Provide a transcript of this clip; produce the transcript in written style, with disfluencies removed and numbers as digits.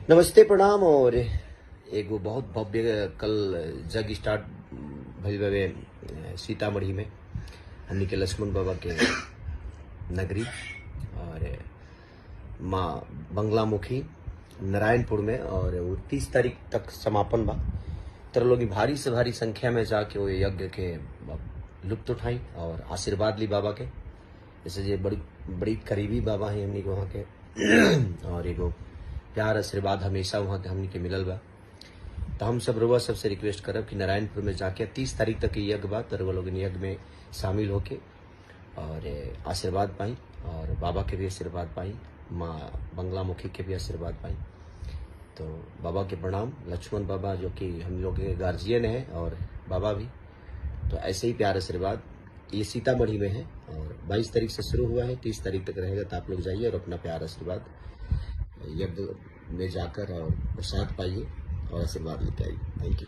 नमस्ते प्रणाम। और एगो बहुत भव्य कल जग स्टार्ट भइल बावे सीतामढ़ी में हमनी के लक्ष्मण बाबा के नगरी और माँ बंगलामुखी नारायणपुर में। और वो 30 तारीख तक समापन बा। तर लोग भारी से भारी संख्या में जाके वो यज्ञ के लुत्फ उठाई और आशीर्वाद ली बाबा के। जैसे ये बड़ी करीबी बाबा है हमनी के वहाँ के और एगो प्यार आशीर्वाद हमेशा वहाँ के हमनी के मिलल बा। तो हम सब रउआ सबसे रिक्वेस्ट करब कि नारायणपुर में जाके 30 तारीख तक ये यज्ञ बा। तो रउआ लोग यज्ञ में शामिल होके और आशीर्वाद पाई और बाबा के भी आशीर्वाद पाई, माँ बंगलामुखी के भी आशीर्वाद पाई। तो बाबा के प्रणाम। लक्ष्मण बाबा जो कि हम लोग के गार्जियन है और बाबा भी, तो ऐसे ही प्यार आशीर्वाद ये सीतामढ़ी में है और 22 तारीख से शुरू हुआ है, 30 तारीख तक रहेगा। तो आप लोग जाइए और अपना प्यार आशीर्वाद यज्ञ में जाकर और प्रसाद पाइए और आशीर्वाद लेके आइए। Thank you.